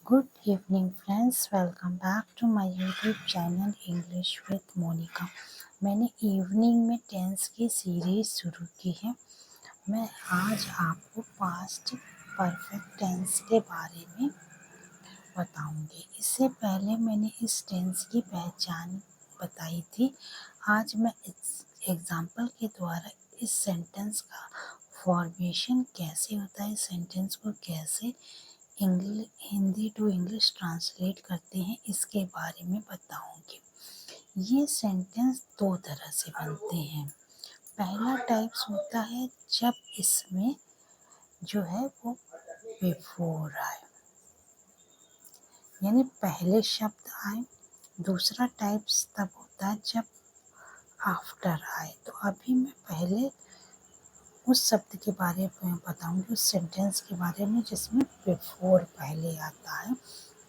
Good evening friends, welcome back to my YouTube channel English with Monica। मैंने evening में tense की series शुरू की है। मैं आज आपको पास्ट परफेक्ट टेंस के बारे में बताऊंगी। इससे पहले मैंने इस टेंस की पहचान बताई थी। आज मैं इस एग्जाम्पल के द्वारा इस सेंटेंस का फॉर्मेशन कैसे होता है, सेंटेंस को कैसे हिंदी टू इंग्लिश ट्रांसलेट करते हैं, इसके बारे में बताऊंगी। ये सेंटेंस दो तरह से बनते हैं। पहला टाइप्स होता है जब इसमें जो है वो बिफोर आए, यानी पहले शब्द आए। दूसरा टाइप्स तब होता है जब आफ्टर आए। तो अभी मैं पहले उस शब्द के बारे में बताऊंगी, उस सेंटेंस के बारे में जिसमें बिफोर पहले आता है।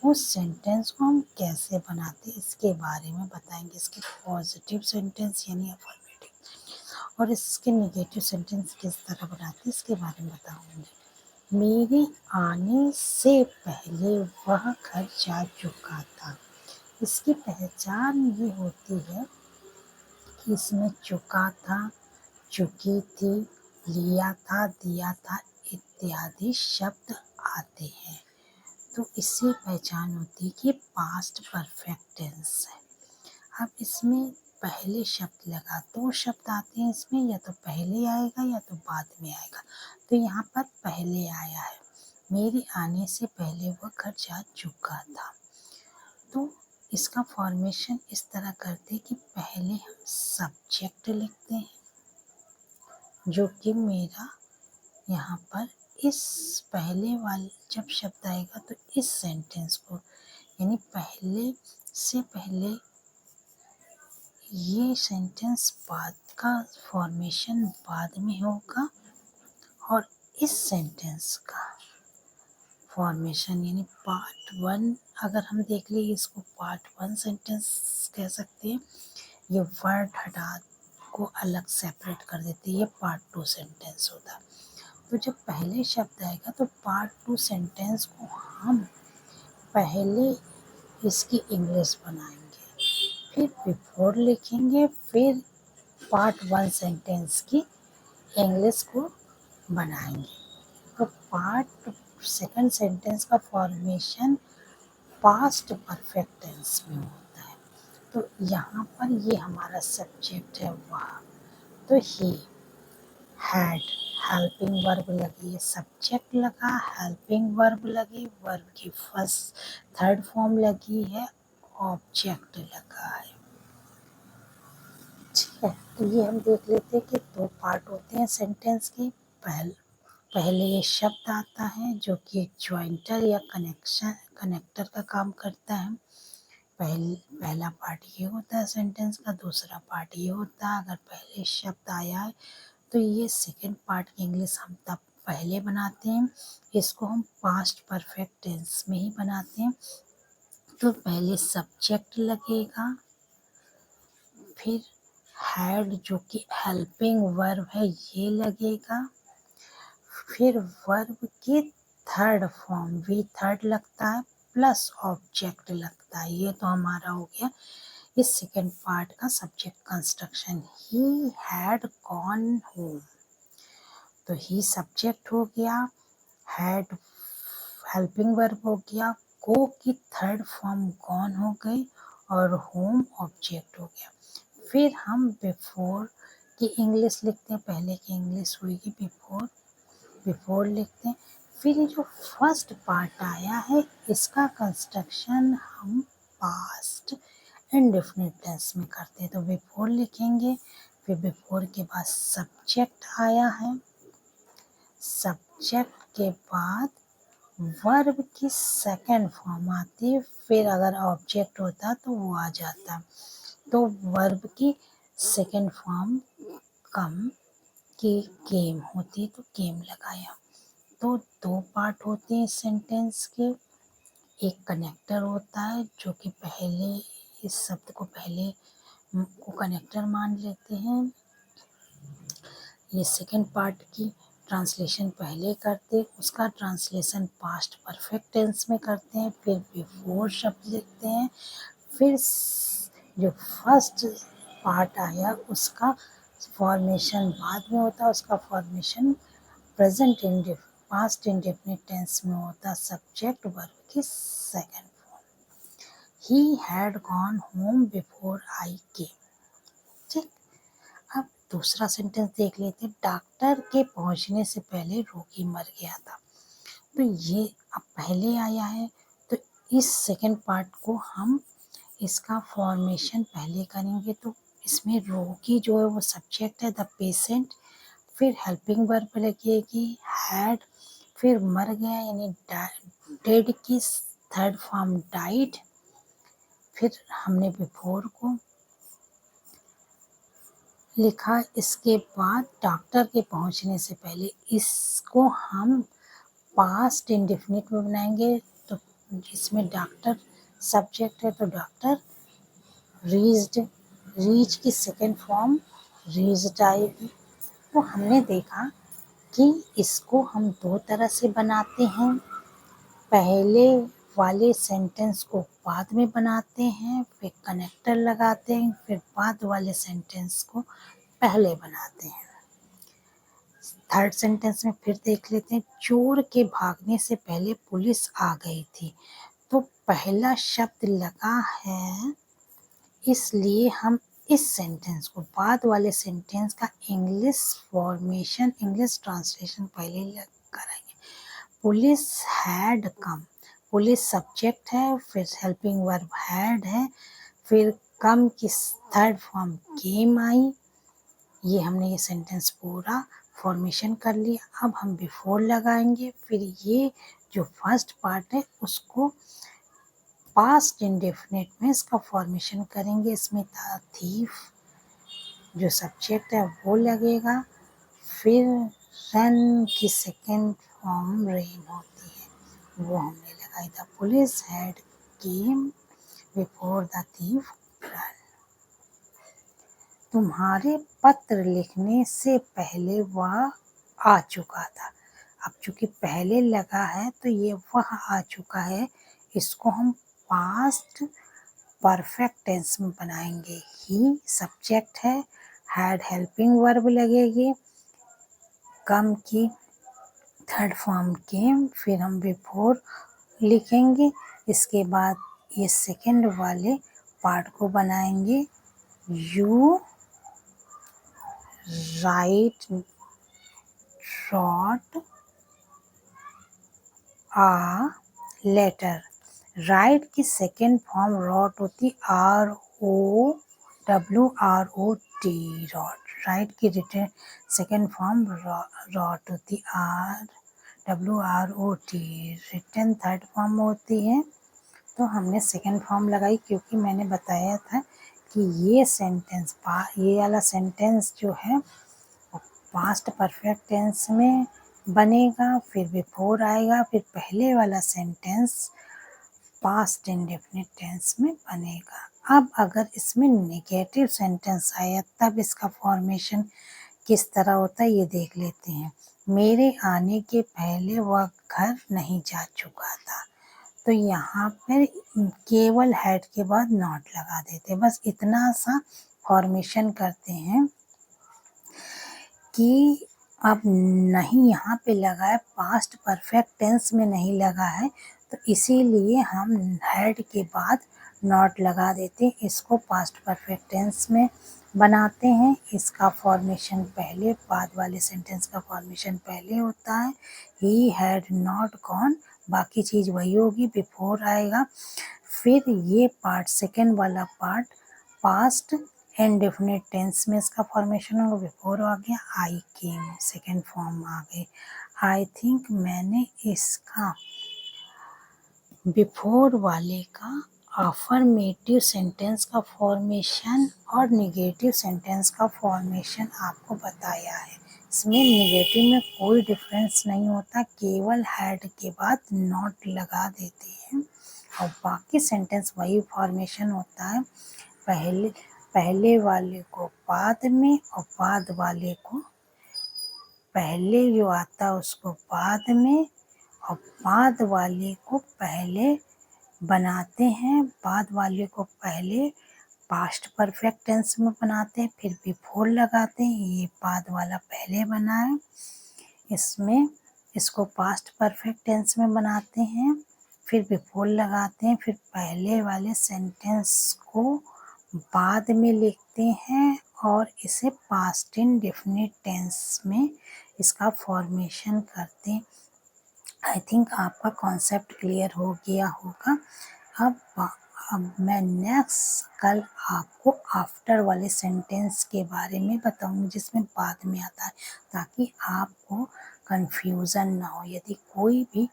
उस सेंटेंस को हम कैसे बनाते हैं इसके बारे में बताएंगे। इसके पॉजिटिव सेंटेंस यानी अफर्मेटिव और इसके नेगेटिव सेंटेंस किस तरह बनाते हैं इसके बारे में बताऊंगी। मेरे आने से पहले वह घर जा चुका था। इसकी पहचान ये होती है कि इसमें चुका था, चुकी थी, लिया था, दिया था इत्यादि शब्द आते हैं। तो इससे पहचान होती है कि पास्ट परफेक्ट टेंस है। अब इसमें पहले शब्द लगा, दो शब्द आते हैं इसमें, या तो पहले आएगा या तो बाद में आएगा। तो यहाँ पर पहले आया है, मेरे आने से पहले वह घर जा चुका था। तो इसका फॉर्मेशन इस तरह करते हैं कि पहले हम सब्जेक्ट लिखते हैं, जो कि मेरा यहाँ पर इस पहले वाले जब शब्द आएगा तो इस सेंटेंस को, यानी पहले से पहले ये सेंटेंस बाद का फॉर्मेशन बाद में होगा और इस सेंटेंस का फॉर्मेशन यानी पार्ट वन, अगर हम देख लें इसको पार्ट वन सेंटेंस कह सकते हैं। ये वर्ड हटा को अलग सेपरेट कर देते हैं, ये पार्ट टू सेंटेंस होता है। तो जब पहले शब्द आएगा तो पार्ट टू सेंटेंस को हम पहले इसकी इंग्लिश बनाएंगे, फिर बिफोर लिखेंगे, फिर पार्ट वन सेंटेंस की इंग्लिश को बनाएंगे। तो पार्ट सेकंड सेंटेंस का फॉर्मेशन पास्ट परफेक्ट टेंस में होता है। तो यहाँ पर ये हमारा सब्जेक्ट है वह, तो ही हैड, हेल्पिंग वर्ब लगी है, सब्जेक्ट लगा, हेल्पिंग वर्ब लगी, वर्ब की फर्स्ट थर्ड फॉर्म लगी है, ऑब्जेक्ट लगा है। ठीक है, तो ये हम देख लेते हैं कि दो पार्ट होते हैं सेंटेंस के। पहले ये शब्द आता है जो कि एक ज्वाइंटर या कनेक्टर का काम करता है। पहला पार्ट ये होता है सेंटेंस का, दूसरा पार्ट ये होता है। अगर पहले शब्द आया है तो ये सेकंड पार्ट की इंग्लिश हम तब पहले बनाते हैं, इसको हम पास्ट परफेक्ट टेंस में ही बनाते हैं। तो पहले सब्जेक्ट लगेगा, फिर हैड जो कि हेल्पिंग वर्ब है ये लगेगा, फिर वर्ब की थर्ड फॉर्म वी थर्ड लगता है प्लस ऑब्जेक्ट लगता है। ये तो हमारा हो गया इस सेकेंड पार्ट का subject construction. He had gone home, तो ही सब्जेक्ट हो गया, हैड हेल्पिंग वर्ब हो गया, गो की थर्ड फॉर्म गॉन हो गई और होम ऑब्जेक्ट हो गया। फिर हम बिफोर की इंग्लिश लिखते हैं, पहले की इंग्लिश हुई बिफोर, बिफोर लिखते हैं। फिर ये जो फर्स्ट पार्ट आया है इसका कंस्ट्रक्शन हम पास्ट इंडेफिनिट टेंस में करते हैं। तो बिफोर लिखेंगे, फिर बिफोर के बाद सब्जेक्ट आया है, सब्जेक्ट के बाद वर्ब की सेकंड फॉर्म आती है, फिर अगर ऑब्जेक्ट होता तो वो आ जाता। तो वर्ब की सेकंड फॉर्म कम की गेम होती तो गेम लगाया। तो दो पार्ट होते हैं इस सेंटेंस के। एक कनेक्टर होता है जो कि पहले इस शब्द को पहले को कनेक्टर मान लेते हैं। ये सेकंड पार्ट की ट्रांसलेशन पहले करते, उसका ट्रांसलेशन पास्ट परफेक्ट टेंस में करते हैं, फिर बिफोर शब्द लिखते हैं, फिर जो फर्स्ट पार्ट आया उसका फॉर्मेशन बाद में होता है, उसका formation present past indefinite tense में होता, सब्जेक्ट वर्ब की second form. He had gone home before I came. ठीक, अब दूसरा सेंटेंस देख लेते हैं। डॉक्टर के पहुंचने से पहले रोगी मर गया था। तो ये अब पहले आया है, तो इस सेकंड पार्ट को हम इसका फॉर्मेशन पहले करेंगे। तो इसमें रोगी जो है वो सब्जेक्ट है, द पेशेंट, फिर हेल्पिंग वर्ब लगेगी हैड, फिर मर गया यानी डेड की थर्ड फॉर्म डाइड, फिर हमने बिफोर को लिखा। इसके बाद डॉक्टर के पहुंचने से पहले, इसको हम पास्ट इंडेफिनिट में बनाएंगे। तो इसमें डॉक्टर सब्जेक्ट है, तो डॉक्टर रीच्ड, रीच की सेकेंड फॉर्म रीच्ड आएगी। तो हमने देखा कि इसको हम दो तरह से बनाते हैं। पहले वाले सेंटेंस को बाद में बनाते हैं, फिर कनेक्टर लगाते हैं, फिर बाद वाले सेंटेंस को पहले बनाते हैं। थर्ड सेंटेंस में फिर देख लेते हैं। चोर के भागने से पहले पुलिस आ गई थी। तो पहला शब्द लगा है, इसलिए हम इस सेंटेंस को बाद वाले सेंटेंस का इंग्लिश फॉर्मेशन, इंग्लिश ट्रांसलेशन पहले करेंगे। Police had come, police subject है, फिर हेल्पिंग वर्ब हैड है, फिर कम की थर्ड फॉर्म केम आई। ये हमने ये सेंटेंस पूरा फॉर्मेशन कर लिया। अब हम बिफोर लगाएंगे, फिर ये जो फर्स्ट पार्ट है उसको पास्ट इंडेफिनिट में इसका फॉर्मेशन करेंगे। इसमें था थीफ, जो सब्जेक्ट है वो लगेगा, फिर रन की सेकेंड फॉर्म रेन होती है, वो हमने लगाई। The police had came before the thief run. तुम्हारे पत्र लिखने से पहले वह आ चुका था। अब चूंकि पहले लगा है तो ये वह आ चुका है, इसको हम पास्ट परफेक्ट टेंस में बनाएंगे। ही सब्जेक्ट है, हैड हेल्पिंग वर्ब लगेगी, कम की थर्ड फॉर्म केम, फिर हम बिफोर लिखेंगे। इसके बाद ये सेकंड वाले पार्ट को बनाएंगे। You write wrote a letter. Write की सेकेंड फॉर्म रॉट होती, ROWROT रॉट। राइट की रिटर्न सेकेंड फॉर्म रॉट होती, RWROT। रिटर्न थर्ड फॉर्म होती है। तो हमने सेकेंड फॉर्म लगाई क्योंकि मैंने बताया था कि ये सेंटेंस ये वाला सेंटेंस जो है पास्ट परफेक्ट टेंस में बनेगा, फिर बिफोर आएगा, फिर पहले वाला सेंटेंस पास्ट इंडेफिनिट टेंस में बनेगा। अब अगर इसमें नेगेटिव सेंटेंस आया तब इसका फॉर्मेशन किस तरह होता है ये देख लेते हैं। मेरे आने के पहले वह घर नहीं जा चुका था। तो यहाँ पर केवल हैड के बाद नॉट लगा देते, बस इतना सा फॉर्मेशन करते हैं कि अब नहीं यहाँ पे लगा है, पास्ट परफेक्ट टेंस में नहीं लगा है, तो इसीलिए हम हैड के बाद नॉट लगा देते हैं। इसको पास्ट परफेक्ट टेंस में बनाते हैं। इसका फॉर्मेशन पहले, बाद वाले सेंटेंस का फॉर्मेशन पहले होता है। ही हैड नॉट गॉन, बाकी चीज़ वही होगी, बिफोर आएगा। फिर ये पार्ट सेकेंड वाला पार्ट पास्ट इंडेफिनिट टेंस में इसका फॉर्मेशन होगा। बिफोर आ गया, आई केम सेकेंड फॉर्म आ गई। आई थिंक मैंने इसका बिफोर वाले का अफर्मेटिव सेंटेंस का फॉर्मेशन और नेगेटिव सेंटेंस का फॉर्मेशन आपको बताया है। इसमें नेगेटिव में कोई डिफरेंस नहीं होता, केवल हैड के बाद नॉट लगा देते हैं और बाकी सेंटेंस वही फॉर्मेशन होता है। पहले वाले को बाद में और बाद वाले को पहले जो आता है उसको बाद में और बाद वाले को पहले बनाते हैं, बाद वाले को पहले पास्ट परफेक्ट टेंस में बनाते हैं, फिर बिफोर लगाते हैं। ये बाद वाला पहले बना है, इसमें इसको पास्ट परफेक्ट टेंस में बनाते हैं, फिर बिफोर लगाते हैं, फिर पहले वाले सेंटेंस को बाद में लिखते हैं और इसे पास्ट इंडेफिनिट टेंस में इसका फॉर्मेशन करते हैं। आई थिंक आपका कॉन्सेप्ट क्लियर हो गया होगा। अब मैं नेक्स्ट कल आपको आफ्टर वाले सेंटेंस के बारे में बताऊंगी जिसमें बाद में आता है, ताकि आपको कंफ्यूजन ना हो। यदि कोई भी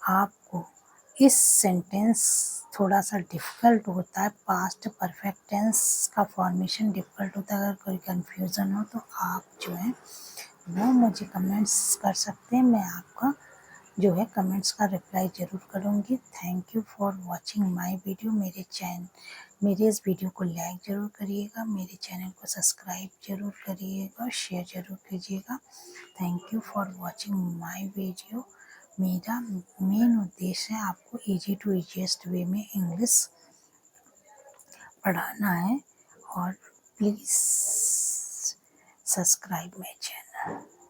आपको इस सेंटेंस थोड़ा सा डिफ़िकल्ट होता है, पास्ट परफेक्ट टेंस का फॉर्मेशन डिफ़िकल्ट होता है, अगर कोई कंफ्यूजन हो तो आप जो है वो मुझे कमेंट्स कर सकते हैं। मैं आपका जो है कमेंट्स का रिप्लाई ज़रूर करूँगी। Thank you for watching my video. मेरे इस वीडियो को लाइक ज़रूर करिएगा, मेरे चैनल को सब्सक्राइब ज़रूर करिएगा, शेयर ज़रूर कीजिएगा। Thank you for watching my video. मेरा मेन उद्देश्य है आपको ईजी टू ईजीएस्ट वे में इंग्लिश पढ़ाना है, और प्लीज़ सब्सक्राइब माय चैनल।